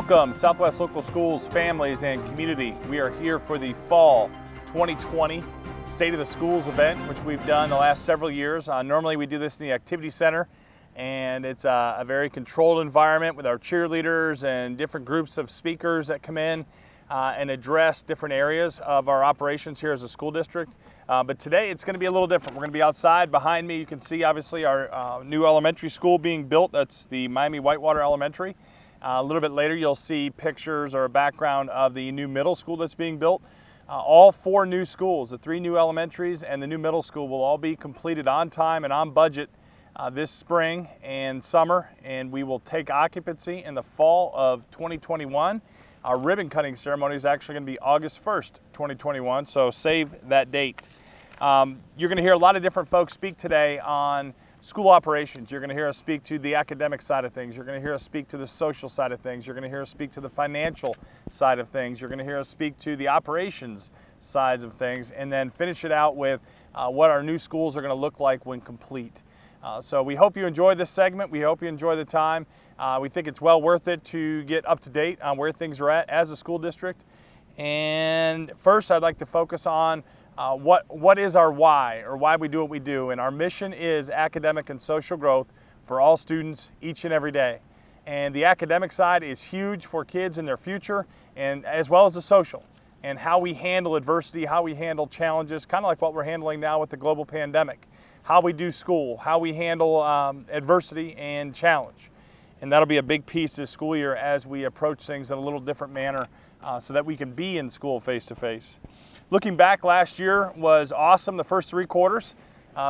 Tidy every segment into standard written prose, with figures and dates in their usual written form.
Welcome, Southwest Local Schools, families, and community. We are here for the Fall 2020 State of the Schools event, which we've done the last several years. Normally we do this in the Activity Center, and it's a very controlled environment with our cheerleaders and different groups of speakers that come in and address different areas of our operations here as a school district. But today it's going to be a little different. We're going to be outside. Behind me you can see obviously our new elementary school being built. That's the Miami Whitewater Elementary. A little bit later you'll see pictures or a background of the new middle school that's being built. All four new schools, the three new elementaries and the new middle school, will all be completed on time and on budget this spring and summer, and we will take occupancy in the fall of 2021. Our ribbon cutting ceremony is actually going to be August 1st, 2021, so save that date. You're going to hear a lot of different folks speak today on school operations. You're going to hear us speak to the academic side of things. You're going to hear us speak to the social side of things. You're going to hear us speak to the financial side of things. You're going to hear us speak to the operations sides of things, and then finish it out with what our new schools are going to look like when complete. So we hope you enjoy this segment. We hope you enjoy the time. We think it's well worth it to get up to date on where things are at as a school district. And first, I'd like to focus on what is our why, or why we do what we do. And our mission is academic and social growth for all students each and every day. And the academic side is huge for kids in their future, and as well as the social, and how we handle adversity, how we handle challenges, kind of like what we're handling now with the global pandemic, how we do school, how we handle adversity and challenge. And that'll be a big piece this school year as we approach things in a little different manner so that we can be in school face to face. Looking back, last year was awesome. The first three quarters,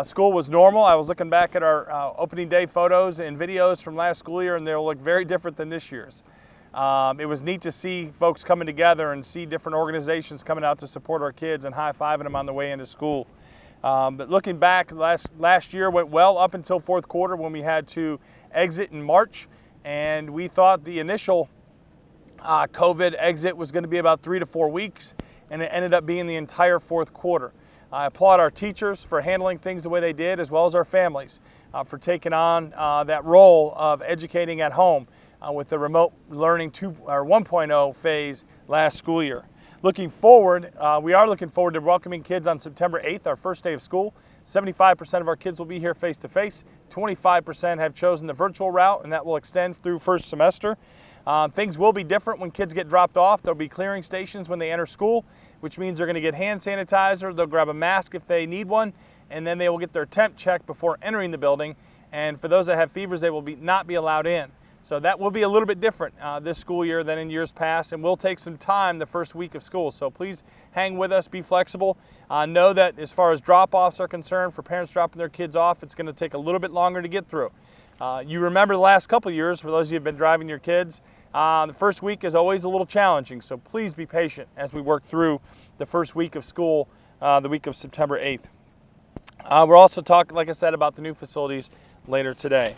school was normal. I was looking back at our opening day photos and videos from last school year, and they'll look very different than this year's. It was neat to see folks coming together and see different organizations coming out to support our kids and high-fiving them on the way into school. But looking back, last year went well up until fourth quarter when we had to exit in March, and we thought the initial COVID exit was going to be about 3 to 4 weeks, and it ended up being the entire fourth quarter. I applaud our teachers for handling things the way they did, as well as our families for taking on that role of educating at home with the remote learning 1.0 phase last school year. Looking forward, we are looking forward to welcoming kids on September 8th, our first day of school. 75% of our kids will be here face to face. 25% have chosen the virtual route, and that will extend through first semester. Things will be different when kids get dropped off. There'll be clearing stations when they enter school, which means they're going to get hand sanitizer. They'll grab a mask if they need one, and then they will get their temp checked before entering the building. And for those that have fevers, they will not be allowed in. So that will be a little bit different this school year than in years past, and we'll take some time the first week of school. So please hang with us, be flexible. Know that as far as drop-offs are concerned, for parents dropping their kids off, it's going to take a little bit longer to get through. You remember the last couple of years, for those of you who have been driving your kids, the first week is always a little challenging, so please be patient as we work through the first week of school, the week of September 8th. We're also talking, like I said, about the new facilities later today.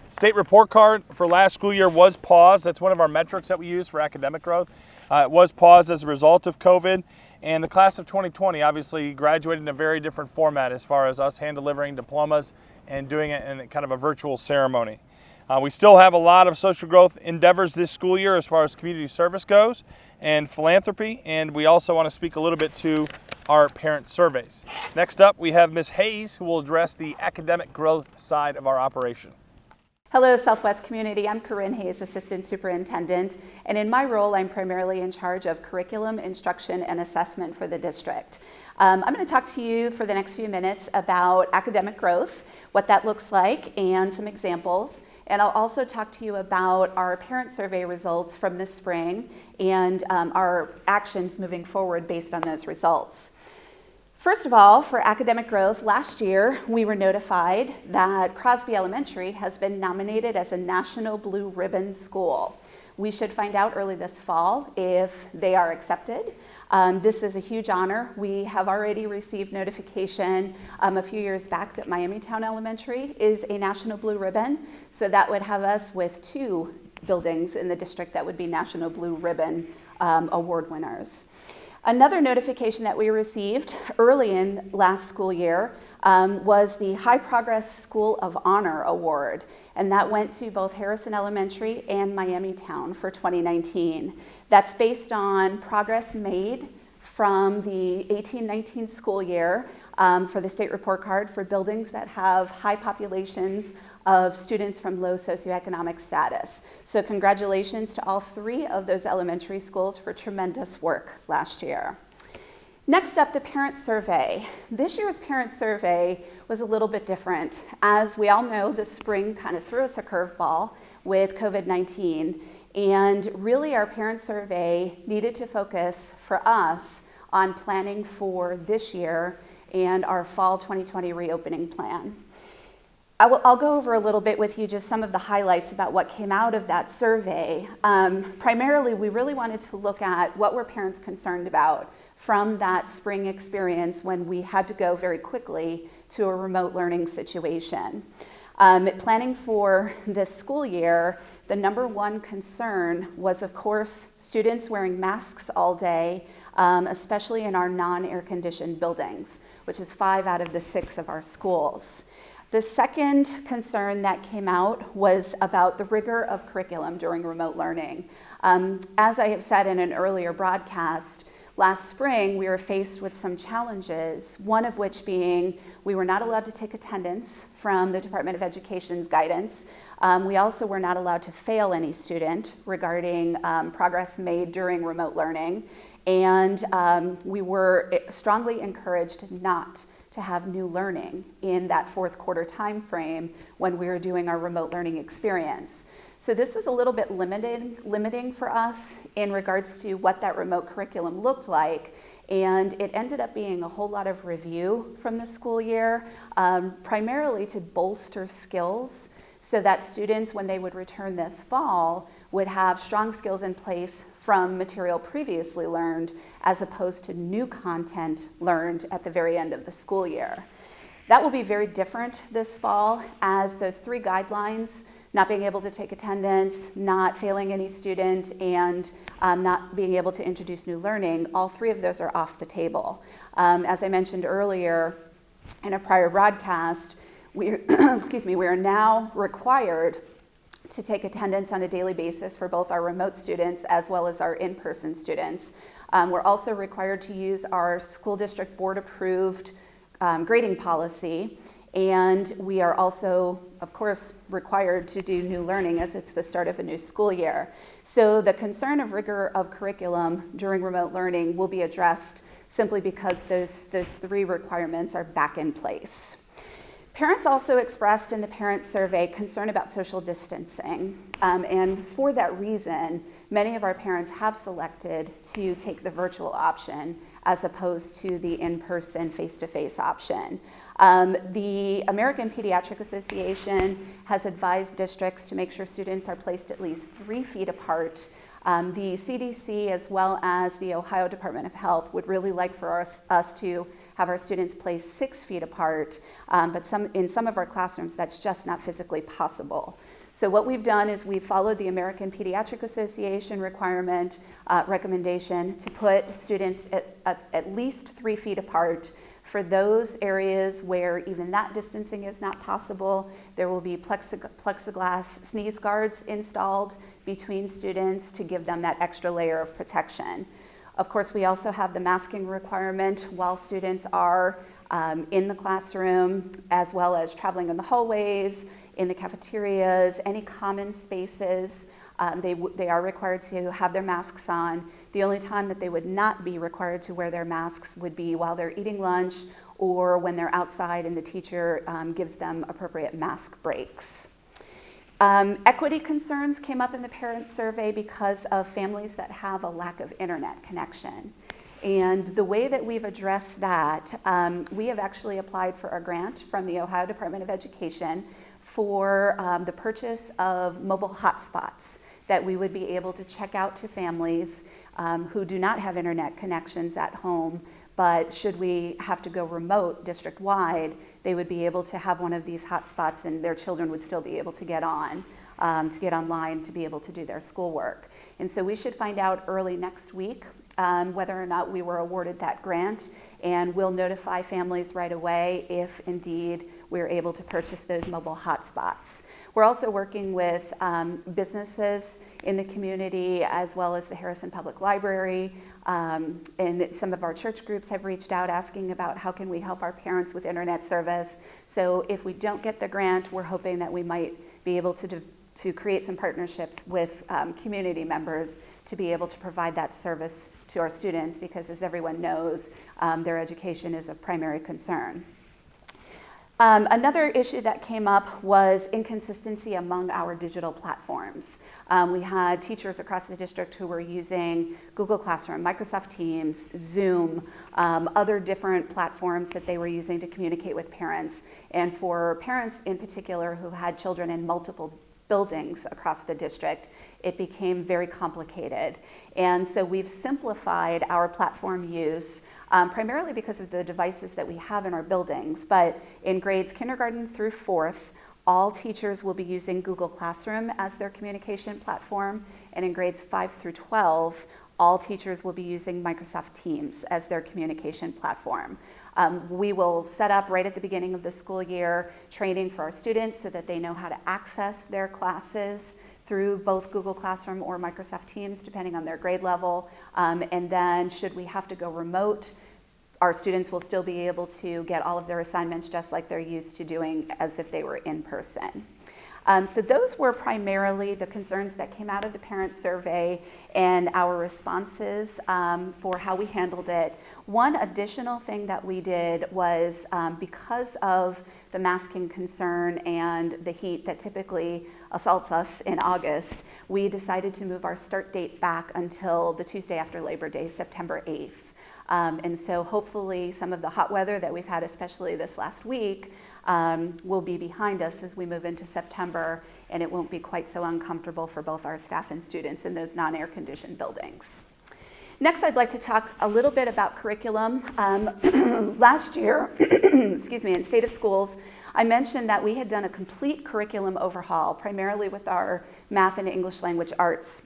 State report card for last school year was paused. That's one of our metrics that we use for academic growth. It was paused as a result of COVID, and the class of 2020 obviously graduated in a very different format as far as us hand delivering diplomas and doing it in kind of a virtual ceremony. We still have a lot of social growth endeavors this school year as far as community service goes and philanthropy, and we also want to speak a little bit to our parent surveys. Next up, we have Ms. Hayes, who will address the academic growth side of our operation. Hello, Southwest community. I'm Corinne Hayes, Assistant Superintendent, and in my role, I'm primarily in charge of curriculum, instruction, and assessment for the district. I'm going to talk to you for the next few minutes about academic growth, what that looks like, and some examples. And I'll also talk to you about our parent survey results from this spring and our actions moving forward based on those results. First of all, for academic growth, last year we were notified that Crosby Elementary has been nominated as a National Blue Ribbon School. We should find out early this fall if they are accepted. This is a huge honor. We have already received notification a few years back that Miamitown Elementary is a National Blue Ribbon, so that would have us with 2 buildings in the district that would be National Blue Ribbon award winners. Another notification that we received early in last school year was the High Progress School of Honor Award, and that went to both Harrison Elementary and Miamitown for 2019. That's based on progress made from the 18-19 school year for the state report card for buildings that have high populations of students from low socioeconomic status. So congratulations to all 3 of those elementary schools for tremendous work last year. Next up, the parent survey. This year's parent survey was a little bit different. As we all know, the spring kind of threw us a curveball with COVID-19, and really our parent survey needed to focus for us on planning for this year and our fall 2020 reopening plan. I'll go over a little bit with you just some of the highlights about what came out of that survey. Primarily, we really wanted to look at what were parents concerned about from that spring experience when we had to go very quickly to a remote learning situation. Planning for this school year, the number one concern was, of course, students wearing masks all day, especially in our non-air conditioned buildings, which is 5 out of the 6 of our schools. The second concern that came out was about the rigor of curriculum during remote learning. As I have said in an earlier broadcast, last spring we were faced with some challenges, one of which being we were not allowed to take attendance from the Department of Education's guidance. We also were not allowed to fail any student regarding progress made during remote learning. And we were strongly encouraged not to have new learning in that 4th quarter time frame when we were doing our remote learning experience. So this was a little bit limiting for us in regards to what that remote curriculum looked like. And it ended up being a whole lot of review from the school year, primarily to bolster skills so that students, when they would return this fall, would have strong skills in place from material previously learned as opposed to new content learned at the very end of the school year. That will be very different this fall as those 3 guidelines, not being able to take attendance, not failing any student, and not being able to introduce new learning, all 3 of those are off the table. As I mentioned earlier in a prior broadcast, we are now required to take attendance on a daily basis for both our remote students as well as our in-person students. We're also required to use our school district board approved grading policy, and we are also, of course, required to do new learning as it's the start of a new school year. So the concern of rigor of curriculum during remote learning will be addressed simply because those 3 requirements are back in place. Parents also expressed in the parent survey concern about social distancing, and for that reason, many of our parents have selected to take the virtual option as opposed to the in-person face-to-face option. The American Pediatric Association has advised districts to make sure students are placed at least 3 feet apart. The CDC as well as the Ohio Department of Health would really like for us to have our students placed 6 feet apart, but in some of our classrooms that's just not physically possible. So what we've done is we've followed the American Pediatric Association recommendation to put students at least 3 feet apart. For those areas where even that distancing is not possible, there will be plexiglass sneeze guards installed between students to give them that extra layer of protection. Of course, we also have the masking requirement while students are in the classroom, as well as traveling in the hallways, in the cafeterias, any common spaces. They are required to have their masks on. The only time that they would not be required to wear their masks would be while they're eating lunch or when they're outside and the teacher gives them appropriate mask breaks. Equity concerns came up in the parent survey because of families that have a lack of internet connection. And the way that we've addressed that, we have actually applied for a grant from the Ohio Department of Education for the purchase of mobile hotspots that we would be able to check out to families who do not have internet connections at home, but should we have to go remote district-wide, they would be able to have one of these hotspots and their children would still be able to get online to be able to do their schoolwork. And so we should find out early next week whether or not we were awarded that grant, and we'll notify families right away if indeed we're able to purchase those mobile hotspots. We're also working with businesses in the community, as well as the Harrison Public Library, and some of our church groups have reached out asking about how can we help our parents with internet service. So if we don't get the grant, we're hoping that we might be able to create some partnerships with community members to be able to provide that service to our students, because as everyone knows, their education is of primary concern. Another issue that came up was inconsistency among our digital platforms. We had teachers across the district who were using Google Classroom, Microsoft Teams, Zoom, other different platforms that they were using to communicate with parents. And for parents in particular who had children in multiple buildings across the district, it became very complicated. And so we've simplified our platform use, primarily because of the devices that we have in our buildings. But in grades kindergarten through 4th, all teachers will be using Google Classroom as their communication platform. And in grades 5 through 12, all teachers will be using Microsoft Teams as their communication platform. We will set up right at the beginning of the school year training for our students so that they know how to access their classes through both Google Classroom or Microsoft Teams, depending on their grade level. And then should we have to go remote, our students will still be able to get all of their assignments just like they're used to doing as if they were in person. So those were primarily the concerns that came out of the parent survey and our responses for how we handled it. One additional thing that we did was because of the masking concern and the heat that typically assaults us in August, we decided to move our start date back until the Tuesday after Labor Day, September 8th. And so hopefully some of the hot weather that we've had, especially this last week, will be behind us as we move into September, and it won't be quite so uncomfortable for both our staff and students in those non-air conditioned buildings. Next, I'd like to talk a little bit about curriculum. Last year, excuse me, in State of Schools, I mentioned that we had done a complete curriculum overhaul, primarily with our math and English language arts.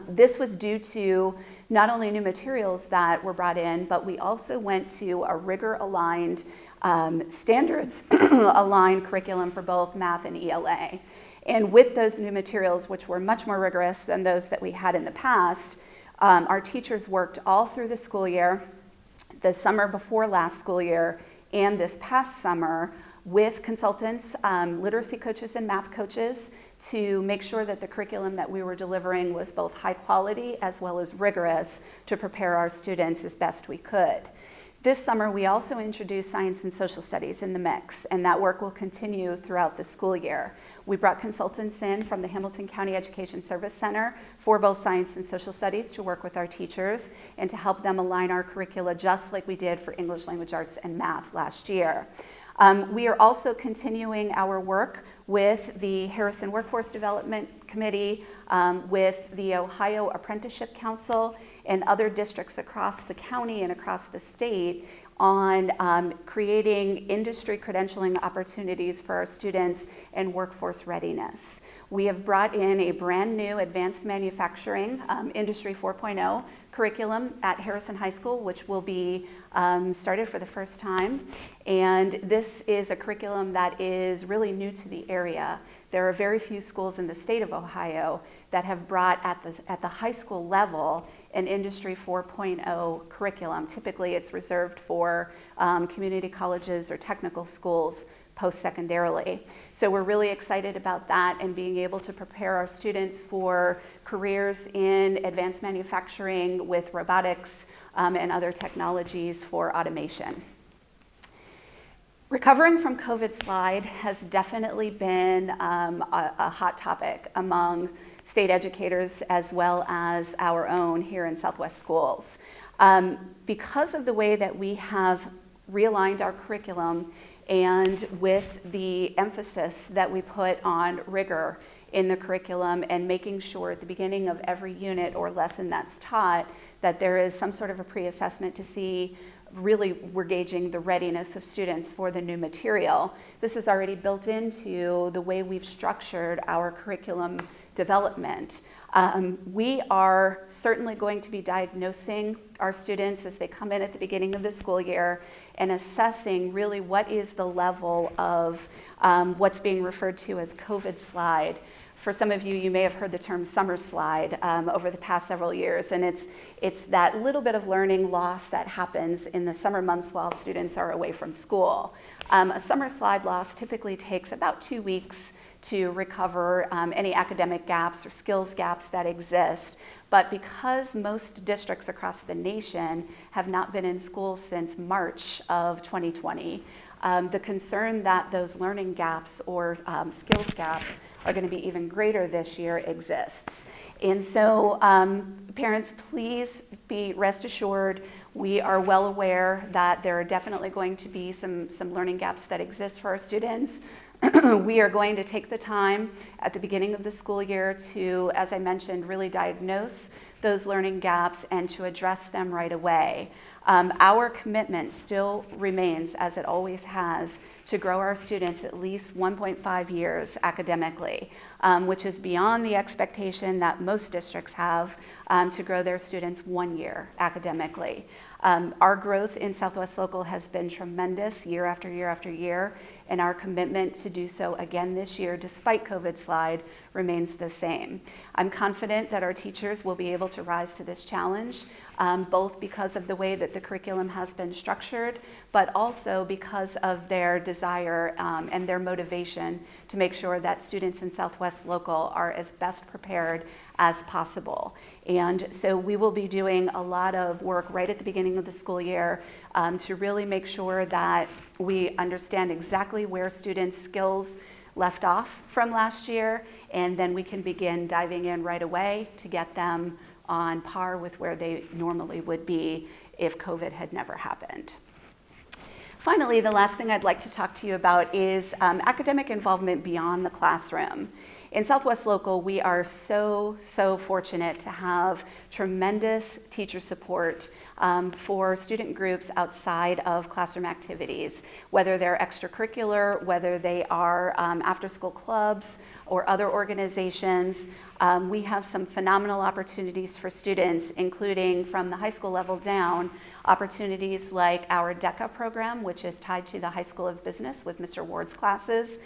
This was due to not only new materials that were brought in, but we also went to a rigor-aligned, standards-aligned curriculum for both math and ELA. And with those new materials, which were much more rigorous than those that we had in the past, our teachers worked all through the school year, the summer before last school year, and this past summer with consultants, literacy coaches and math coaches, to make sure that the curriculum that we were delivering was both high quality as well as rigorous to prepare our students as best we could. This summer, we also introduced science and social studies in the mix, and that work will continue throughout the school year. We brought consultants in from the Hamilton County Education Service Center for both science and social studies to work with our teachers and to help them align our curricula just like we did for English language arts and math last year. We are also continuing our work with the Harrison Workforce Development Committee, with the Ohio Apprenticeship Council, and other districts across the county and across the state on creating industry credentialing opportunities for our students and workforce readiness. We have brought in a brand new advanced manufacturing Industry 4.0 curriculum at Harrison High School, which will be started for the first time. And this is a curriculum that is really new to the area. There are very few schools in the state of Ohio that have brought at the high school level an Industry 4.0 curriculum. Typically, it's reserved for community colleges or technical schools post-secondarily. So we're really excited about that and being able to prepare our students for careers in advanced manufacturing with robotics and other technologies for automation. Recovering from COVID slide has definitely been a hot topic among state educators as well as our own here in Southwest Schools. Because of the way that we have realigned our curriculum and with the emphasis that we put on rigor in the curriculum and making sure at the beginning of every unit or lesson that's taught that there is some sort of a pre-assessment to see really we're gauging the readiness of students for the new material. This is already built into the way we've structured our curriculum development. We are certainly going to be diagnosing our students as they come in at the beginning of the school year and assessing really what is the level of what's being referred to as COVID slide. For some of you, you may have heard the term summer slide over the past several years, and it's that little bit of learning loss that happens in the summer months while students are away from school. A summer slide loss typically takes about 2 weeks to recover any academic gaps or skills gaps that exist. But because most districts across the nation have not been in school since March of 2020, the concern that those learning gaps or skills gaps are going to be even greater this year exists. And so parents, please be rest assured, we are well aware that there are definitely going to be some learning gaps that exist for our students. We are going to take the time at the beginning of the school year to, as I mentioned, really diagnose those learning gaps and to address them right away. Our commitment still remains, as it always has, to grow our students at least 1.5 years academically, which is beyond the expectation that most districts have to grow their students 1 year academically. Our growth in Southwest Local has been tremendous year after year after year, and our commitment to do so again this year, despite COVID slide, remains the same. I'm confident that our teachers will be able to rise to this challenge, both because of the way that the curriculum has been structured, but also because of their desire and their motivation to make sure that students in Southwest Local are as best prepared as possible. And so we will be doing a lot of work right at the beginning of the school year to really make sure that we understand exactly where students' skills left off from last year, and then we can begin diving in right away to get them on par with where they normally would be if COVID had never happened. Finally, the last thing I'd like to talk to you about is academic involvement beyond the classroom. In Southwest Local, we are so fortunate to have tremendous teacher support for student groups outside of classroom activities, whether they're extracurricular, whether they are after-school clubs or other organizations. We have some phenomenal opportunities for students, including from the high school level down, opportunities like our DECA program, which is tied to the High School of Business with Mr. Ward's classes,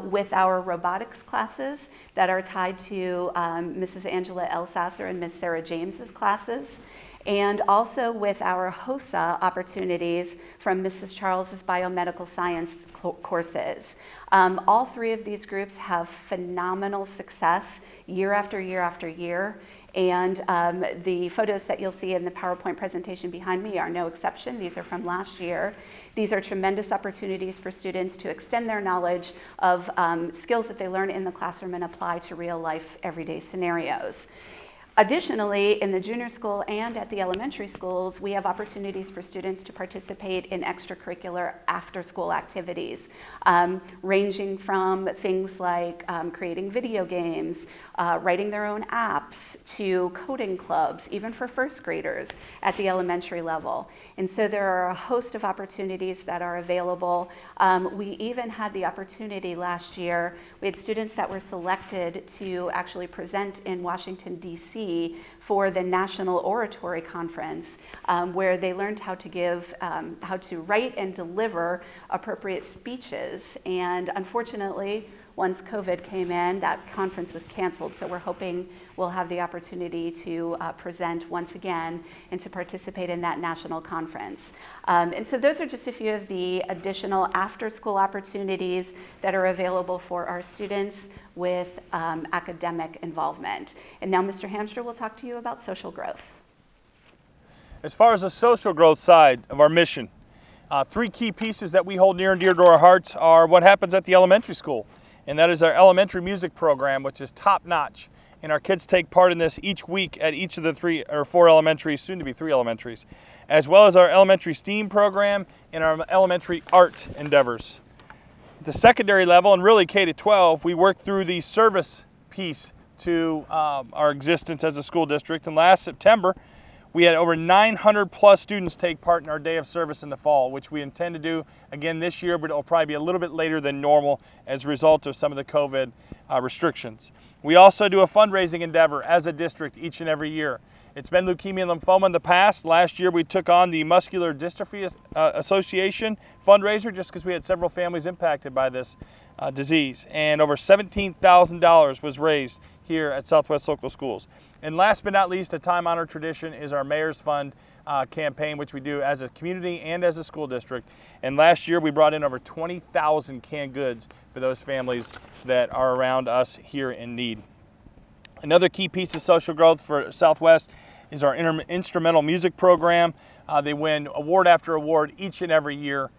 with our robotics classes that are tied to Mrs. Angela Elsasser and Ms. Sarah James's classes, and also with our HOSA opportunities from Mrs. Charles's biomedical science courses. All three of these groups have phenomenal success year after year after year. And the photos that you'll see in the PowerPoint presentation behind me are no exception. These are from last year. These are tremendous opportunities for students to extend their knowledge of skills that they learn in the classroom and apply to real life everyday scenarios. Additionally, in the junior school and at the elementary schools, we have opportunities for students to participate in extracurricular after-school activities, ranging from things like creating video games, writing their own apps, to coding clubs, even for first graders at the elementary level. And so there are a host of opportunities that are available. We even had the opportunity last year, we had students that were selected to actually present in Washington, D.C. for the National Oratory Conference, where they learned how to write and deliver appropriate speeches. And unfortunately, once COVID came in, that conference was canceled. So we're hoping we'll have the opportunity to present once again and to participate in that national conference. And so those are just a few of the additional after-school opportunities that are available for our students with academic involvement. And now Mr. Hamstra will talk to you about social growth. As far as the social growth side of our mission, three key pieces that we hold near and dear to our hearts are what happens at the elementary school. And that is our elementary music program, which is top-notch. And our kids take part in this each week at each of the 3 or 4 elementaries, soon to be 3 elementaries, as well as our elementary STEAM program and our elementary art endeavors. At the secondary level, and really K-12, we work through the service piece to our existence as a school district. And last September, we had over 900 plus students take part in our day of service in the fall, which we intend to do again this year, but it'll probably be a little bit later than normal as a result of some of the COVID restrictions. We also do a fundraising endeavor as a district each and every year. It's been leukemia and lymphoma in the past. Last year we took on the Muscular Dystrophy Association fundraiser just because we had several families impacted by this disease. And over $17,000 was raised here at Southwest Local Schools. And last but not least, a time-honored tradition is our Mayor's Fund campaign, which we do as a community and as a school district. And last year we brought in over 20,000 canned goods for those families that are around us here in need. Another key piece of social growth for Southwest is our instrumental music program. They win award after award each and every year.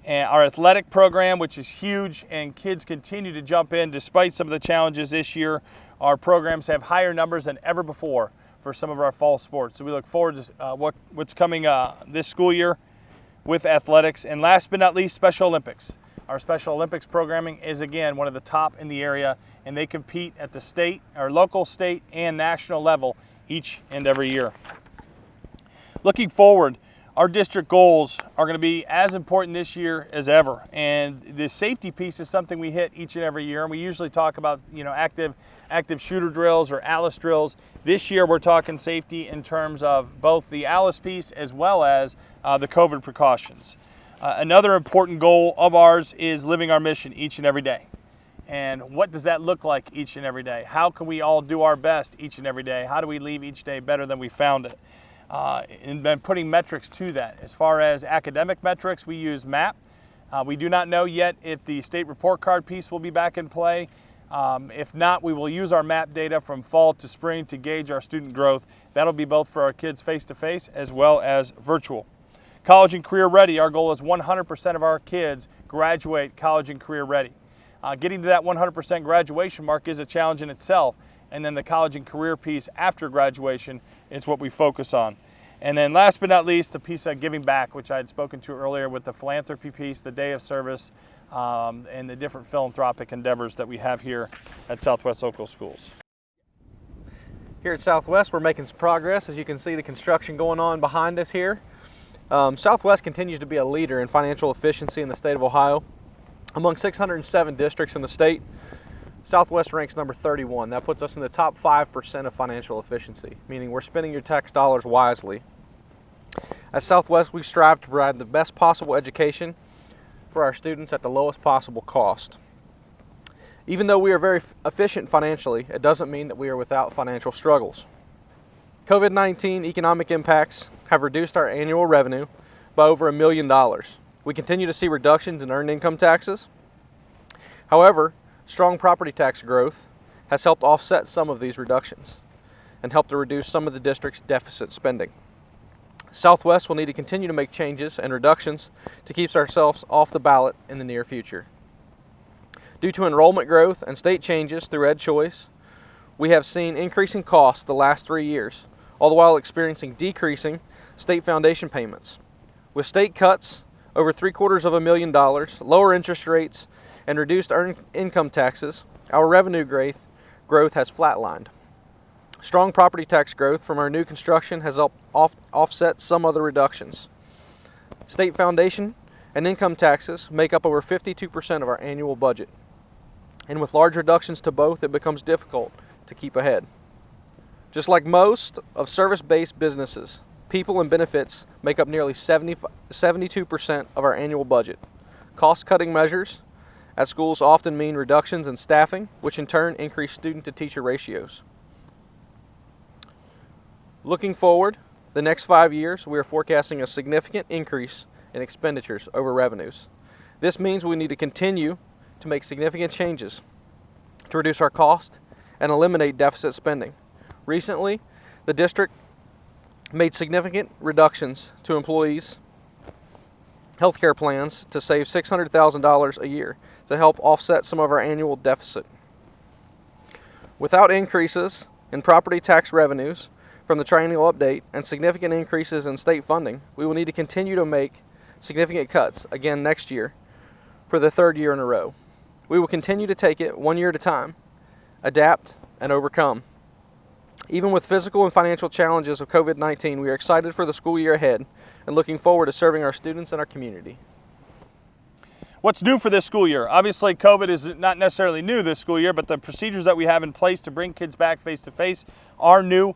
And our athletic program, which is huge, and kids continue to jump in despite some of the challenges this year. Our programs have higher numbers than ever before for some of our fall sports. So we look forward to what's coming this school year with athletics. And last but not least, Special Olympics. Our Special Olympics programming is, again, one of the top in the area, and they compete at the state, or local, state, and national level each and every year. Looking forward, our district goals are going to be as important this year as ever, and the safety piece is something we hit each and every year, and we usually talk about active shooter drills or ALICE drills. This year we're talking safety in terms of both the ALICE piece as well as the COVID precautions. Another important goal of ours is living our mission each and every day. And what does that look like each and every day? How can we all do our best each and every day? How do we leave each day better than we found it? And then putting metrics to that. As far as academic metrics, we use MAP. We do not know yet if the state report card piece will be back in play. If not, we will use our MAP data from fall to spring to gauge our student growth. That'll be both for our kids face-to-face as well as virtual. College and career ready, our goal is 100% of our kids graduate college and career ready. Getting to that 100% graduation mark is a challenge in itself, and then the college and career piece after graduation is what we focus on. And then last but not least, the piece of giving back, which I had spoken to earlier with the philanthropy piece, the day of service, and the different philanthropic endeavors that we have here at Southwest Local Schools. Here at Southwest, we're making some progress. As you can see, the construction going on behind us here. Southwest continues to be a leader in financial efficiency in the state of Ohio. Among 607 districts in the state, Southwest ranks number 31. That puts us in the top 5% of financial efficiency, meaning we're spending your tax dollars wisely. At Southwest, we strive to provide the best possible education for our students at the lowest possible cost. Even though we are very efficient financially, it doesn't mean that we are without financial struggles. COVID-19 economic impacts have reduced our annual revenue by over $1 million. We continue to see reductions in earned income taxes. However, strong property tax growth has helped offset some of these reductions and helped to reduce some of the district's deficit spending. Southwest will need to continue to make changes and reductions to keep ourselves off the ballot in the near future. Due to enrollment growth and state changes through EdChoice, we have seen increasing costs the last 3 years, all the while experiencing decreasing state foundation payments. With state cuts, over $750,000, lower interest rates, and reduced earned income taxes, our revenue growth has flatlined. Strong property tax growth from our new construction has helped offset some other reductions. State foundation and income taxes make up over 52% of our annual budget. And with large reductions to both, it becomes difficult to keep ahead. Just like most of service-based businesses, people and benefits make up nearly 72% of our annual budget. Cost-cutting measures at schools often mean reductions in staffing, which in turn increase student-to-teacher ratios. Looking forward, the next 5 years, we are forecasting a significant increase in expenditures over revenues. This means we need to continue to make significant changes to reduce our cost and eliminate deficit spending. Recently, the district made significant reductions to employees' healthcare plans to save $600,000 a year to help offset some of our annual deficit. Without increases in property tax revenues from the triennial update and significant increases in state funding, we will need to continue to make significant cuts again next year for the third year in a row. We will continue to take it 1 year at a time, adapt, and overcome. Even with physical and financial challenges of COVID-19, we are excited for the school year ahead and looking forward to serving our students and our community. What's new for this school year? Obviously, COVID is not necessarily new this school year, but the procedures that we have in place to bring kids back face-to-face are new.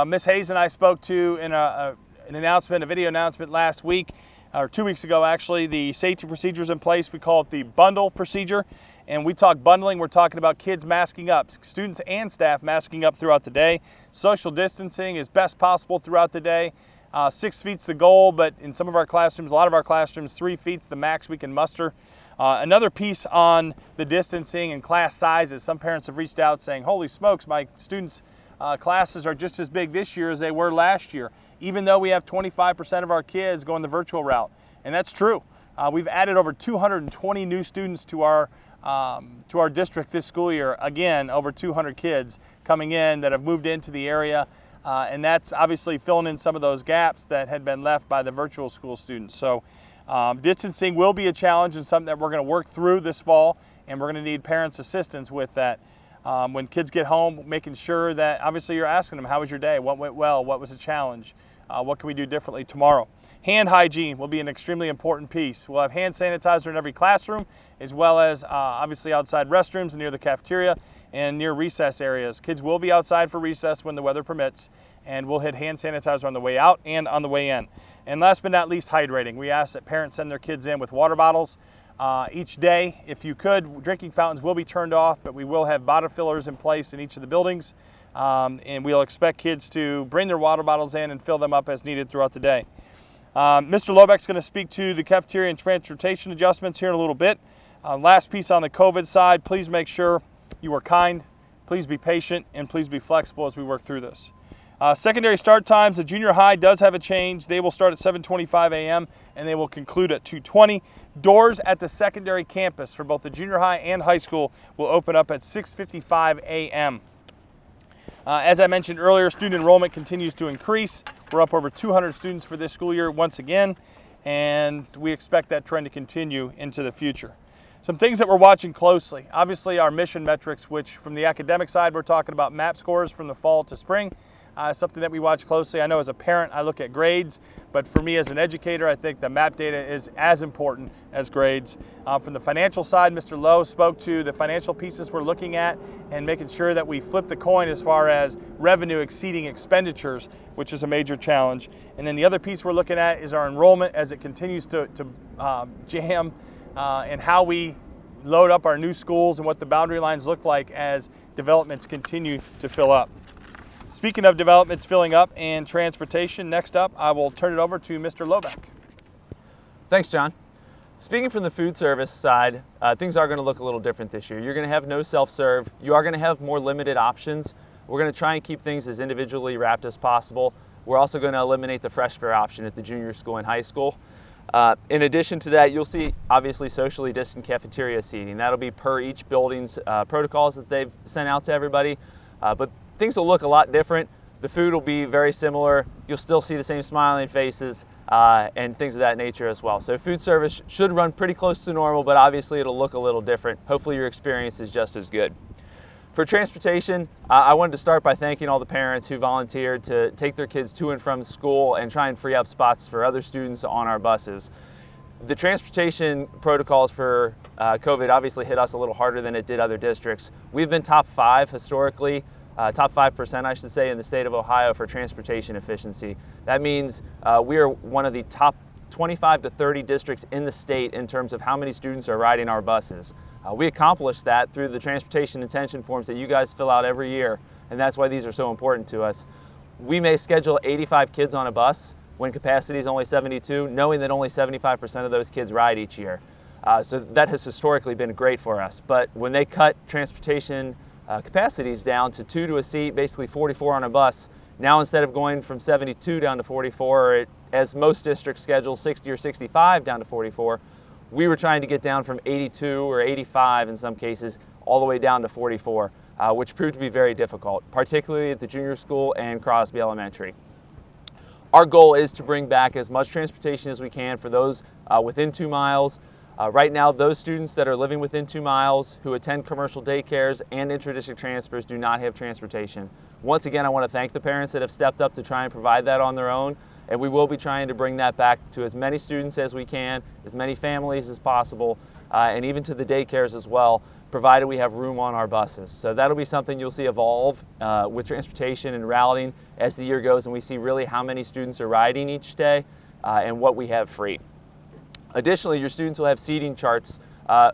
Ms. Hayes and I spoke to in a video announcement last week, or 2 weeks ago actually, the safety procedures in place. We call it the bundle procedure. And we talk bundling, we're talking about kids masking up, students and staff masking up throughout the day. Social distancing is best possible throughout the day. 6 feet's the goal, but in some of our classrooms, a lot of our classrooms, 3 feet's the max we can muster. Another piece on the distancing and class sizes. Some parents have reached out saying, holy smokes, my students' classes are just as big this year as they were last year, even though we have 25% of our kids going the virtual route. And that's true. We've added over 220 new students to our district this school year. Again, over 200 kids coming in that have moved into the area, and that's obviously filling in some of those gaps that had been left by the virtual school students. So distancing will be a challenge and something that we're going to work through this fall, and we're going to need parents' assistance with that. When kids get home, making sure that obviously you're asking them, how was your day? What went well? What was a challenge? What can we do differently tomorrow? Hand hygiene will be an extremely important piece. We'll have hand sanitizer in every classroom, as well as obviously outside restrooms near the cafeteria and near recess areas. Kids will be outside for recess when the weather permits, and we'll hit hand sanitizer on the way out and on the way in. And last but not least, hydrating. We ask that parents send their kids in with water bottles each day. If you could, drinking fountains will be turned off, but we will have bottle fillers in place in each of the buildings, and we'll expect kids to bring their water bottles in and fill them up as needed throughout the day. Mr. Lobeck's going to speak to the cafeteria and transportation adjustments here in a little bit. Last piece on the COVID side, please make sure you are kind, please be patient, and please be flexible as we work through this. Secondary start times, the junior high does have a change. They will start at 7:25 a.m. and they will conclude at 2:20. Doors at the secondary campus for both the junior high and high school will open up at 6:55 a.m. As I mentioned earlier, student enrollment continues to increase. We're up over 200 students for this school year once again, and we expect that trend to continue into the future. Some things that we're watching closely. Obviously, our mission metrics, which from the academic side, we're talking about MAP scores from the fall to spring. Something that we watch closely. I know as a parent, I look at grades, but for me as an educator, I think the MAP data is as important as grades. From the financial side, Mr. Lowe spoke to the financial pieces we're looking at and making sure that we flip the coin as far as revenue exceeding expenditures, which is a major challenge. And then the other piece we're looking at is our enrollment as it continues to jam, and how we load up our new schools and what the boundary lines look like as developments continue to fill up. Speaking of developments filling up and transportation, next up I will turn it over to Mr. Lobeck. Thanks, John. Speaking from the food service side, things are going to look a little different this year. You're going to have no self-serve. You are going to have more limited options. We're going to try and keep things as individually wrapped as possible. We're also going to eliminate the fresh fare option at the junior school and high school. In addition to that, you'll see obviously socially distant cafeteria seating. That'll be per each building's protocols that they've sent out to everybody. But things will look a lot different. The food will be very similar. You'll still see the same smiling faces and things of that nature as well. So food service should run pretty close to normal, but obviously it'll look a little different. Hopefully your experience is just as good. For transportation, I wanted to start by thanking all the parents who volunteered to take their kids to and from school and try and free up spots for other students on our buses. The transportation protocols for COVID obviously hit us a little harder than it did other districts. We've been top 5 historically, top 5% I should say, in the state of Ohio for transportation efficiency. That means we are one of the top 25 to 30 districts in the state in terms of how many students are riding our buses. We accomplished that through the transportation intention forms that you guys fill out every year, and that's why these are so important to us. We may schedule 85 kids on a bus when capacity is only 72, knowing that only 75% of those kids ride each year. So that has historically been great for us. But when they cut transportation capacities down to 2 to a seat, basically 44 on a bus, now instead of going from 72 down to 44, as most districts schedule 60 or 65 down to 44, we were trying to get down from 82 or 85 in some cases all the way down to 44, which proved to be very difficult, particularly at the junior school and Crosby Elementary. Our goal is to bring back as much transportation as we can for those within 2 miles. Right now, those students that are living within 2 miles who attend commercial daycares and intradistrict transfers do not have transportation. Once again, I want to thank the parents that have stepped up to try and provide that on their own, and we will be trying to bring that back to as many students as we can, as many families as possible, and even to the daycares as well, provided we have room on our buses. So that'll be something you'll see evolve with transportation and routing as the year goes, and we see really how many students are riding each day and what we have free. Additionally, your students will have seating charts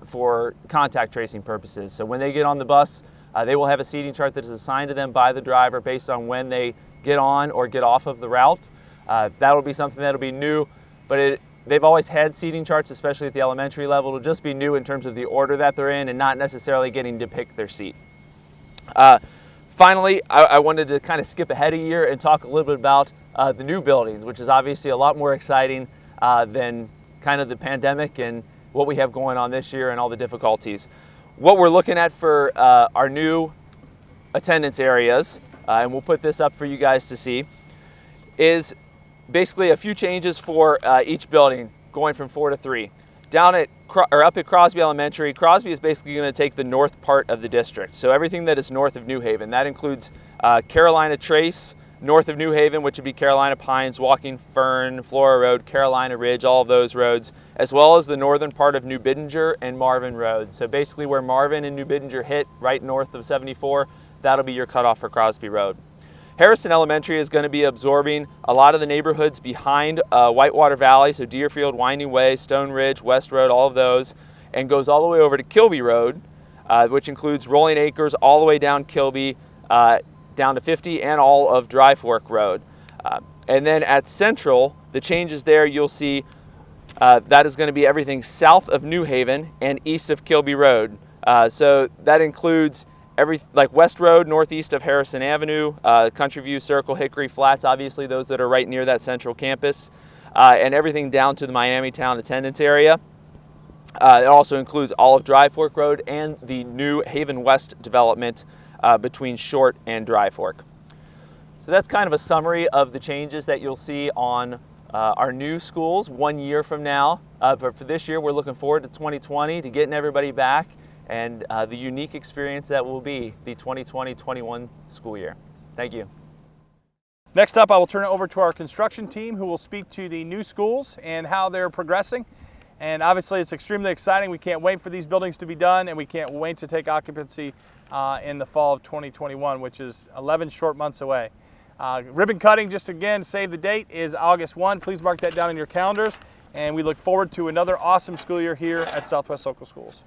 for contact tracing purposes. So when they get on the bus, they will have a seating chart that is assigned to them by the driver based on when they get on or get off of the route. That will be something that will be new, but they've always had seating charts, especially at the elementary level. It'll just be new in terms of the order that they're in and not necessarily getting to pick their seat. Finally, I wanted to kind of skip ahead a year and talk a little bit about the new buildings, which is obviously a lot more exciting than kind of the pandemic and what we have going on this year and all the difficulties. What we're looking at for our new attendance areas, and we'll put this up for you guys to see, is basically a few changes for each building, going from 4 to 3. Up at Crosby Elementary, Crosby is basically going to take the north part of the district. So everything that is north of New Haven. That includes Carolina Trace, north of New Haven, which would be Carolina Pines, Walking Fern, Flora Road, Carolina Ridge, all of those roads, as well as the northern part of New Bidinger and Marvin Road. So basically where Marvin and New Bidinger hit, right north of 74, that'll be your cutoff for Crosby Road. Harrison Elementary is going to be absorbing a lot of the neighborhoods behind Whitewater Valley, so Deerfield, Winding Way, Stone Ridge, West Road, all of those, and goes all the way over to Kilby Road, which includes Rolling Acres all the way down Kilby, down to 50, and all of Dry Fork Road. And then at Central, the changes there you'll see that is going to be everything south of New Haven and east of Kilby Road. So that includes like West Road, northeast of Harrison Avenue, Country View, Circle, Hickory Flats, obviously those that are right near that central campus, and everything down to the Miami-Town attendance area. It also includes all of Dry Fork Road and the new Haven West development between Short and Dry Fork. So that's kind of a summary of the changes that you'll see on our new schools 1 year from now. But for this year, we're looking forward to 2020, to getting everybody back, and the unique experience that will be the 2020-21 school year. Thank you. Next up, I will turn it over to our construction team, who will speak to the new schools and how they're progressing. And obviously it's extremely exciting. We can't wait for these buildings to be done, and we can't wait to take occupancy in the fall of 2021, which is 11 short months away. Ribbon cutting, just again, save the date, is August 1. Please mark that down in your calendars. And we look forward to another awesome school year here at Southwest Local Schools.